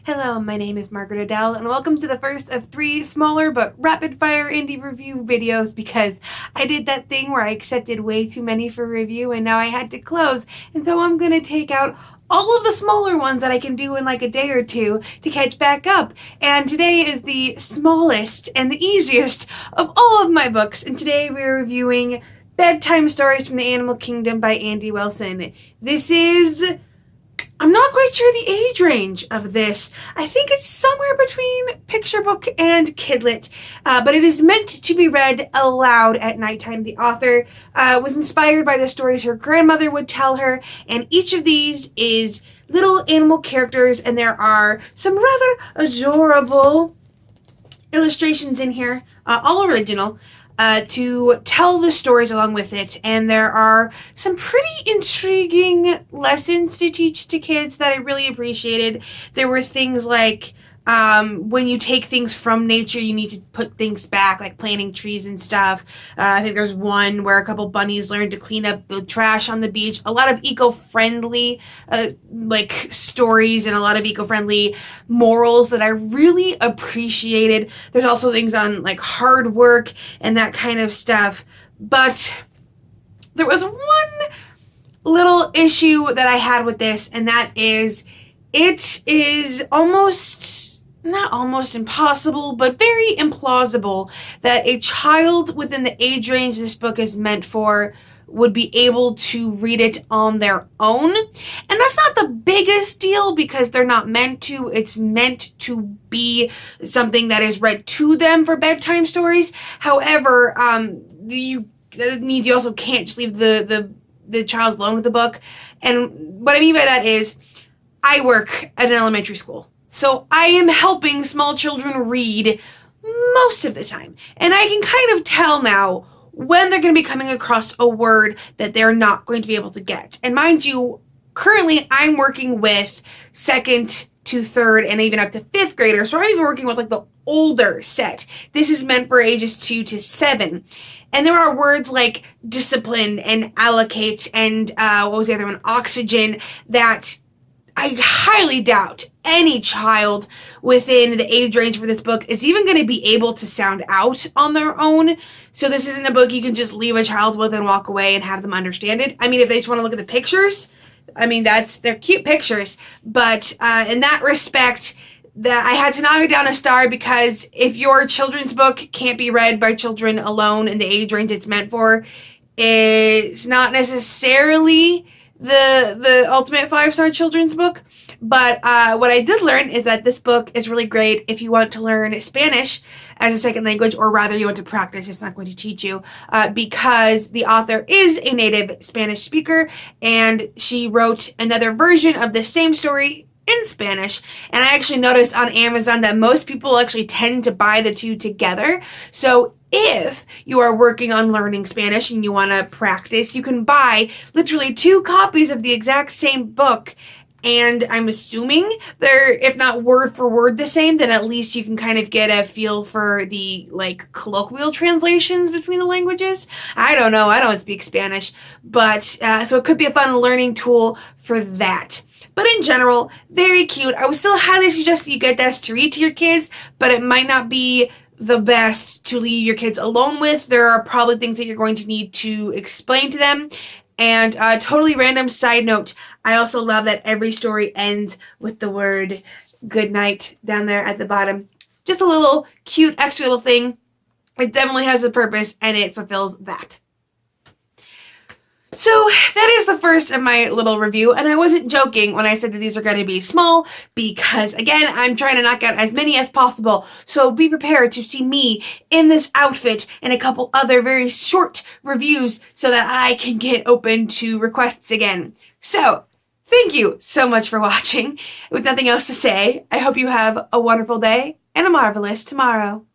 Hello, my name is Margaret Adele, and welcome to the first of 3 smaller but rapid-fire indie review videos because I did that thing where I accepted way too many for review and now I had to close, and so I'm gonna take out all of the smaller ones that I can do in like a day or two to catch back up. And today is the smallest and the easiest of all of my books, and today we're reviewing Bedtime Stories from the Animal Kingdom by Andie Wilson. I'm not quite sure the age range of this. I think it's somewhere between picture book and kidlit, but it is meant to be read aloud at nighttime. The author was inspired by the stories her grandmother would tell her, and each of these is little animal characters, and there are some rather adorable illustrations in here, all original, to tell the stories along with it. And there are some pretty intriguing lessons to teach to kids that I really appreciated. There were things like when you take things from nature, you need to put things back, like planting trees and stuff. I think there's one where a couple bunnies learned to clean up the trash on the beach. A lot of eco-friendly stories and a lot of eco-friendly morals that I really appreciated. There's also things on like hard work and that kind of stuff. But there was one little issue that I had with this, and that is it is not almost impossible, but very implausible that a child within the age range this book is meant for would be able to read it on their own. And that's not the biggest deal because they're not meant to. It's meant to be something that is read to them for bedtime stories. However, you also can't just leave the child alone with the book. And what I mean by that is I work at an elementary school. So I am helping small children read most of the time. And I can kind of tell now when they're going to be coming across a word that they're not going to be able to get. And mind you, currently I'm working with 2nd to 3rd and even up to 5th graders. So I'm even working with like the older set. This is meant for ages 2 to 7. And there are words like discipline and allocate and what was the other one? Oxygen, that I highly doubt any child within the age range for this book is even going to be able to sound out on their own. So this isn't a book you can just leave a child with and walk away and have them understand it. I mean, if they just want to look at the pictures, I mean, they're cute pictures. But in that respect, that I had to knock it down a star because if your children's book can't be read by children alone in the age range it's meant for, it's not necessarily the ultimate 5-star children's book. But what I did learn is that this book is really great if you want to learn Spanish as a second language, or rather you want to practice. It's not going to teach you because the author is a native Spanish speaker, and she wrote another version of the same story in Spanish. And I actually noticed on Amazon that most people actually tend to buy the two together. So if you are working on learning Spanish and you want to practice, you can buy literally 2 copies of the exact same book. And I'm assuming they're, if not word for word the same, then at least you can kind of get a feel for the like colloquial translations between the languages. I don't know. I don't speak Spanish, but so it could be a fun learning tool for that. But in general, very cute. I would still highly suggest that you get this to read to your kids, but it might not be the best to leave your kids alone with. There are probably things that you're going to need to explain to them. And totally random side note, I also love that every story ends with the word good night down there at the bottom. Just a little cute extra little thing. It definitely has a purpose and it fulfills that. So that is the first of my little review, and I wasn't joking when I said that these are going to be small because, again, I'm trying to knock out as many as possible. So be prepared to see me in this outfit and a couple other very short reviews so that I can get open to requests again. So thank you so much for watching. With nothing else to say, I hope you have a wonderful day and a marvelous tomorrow.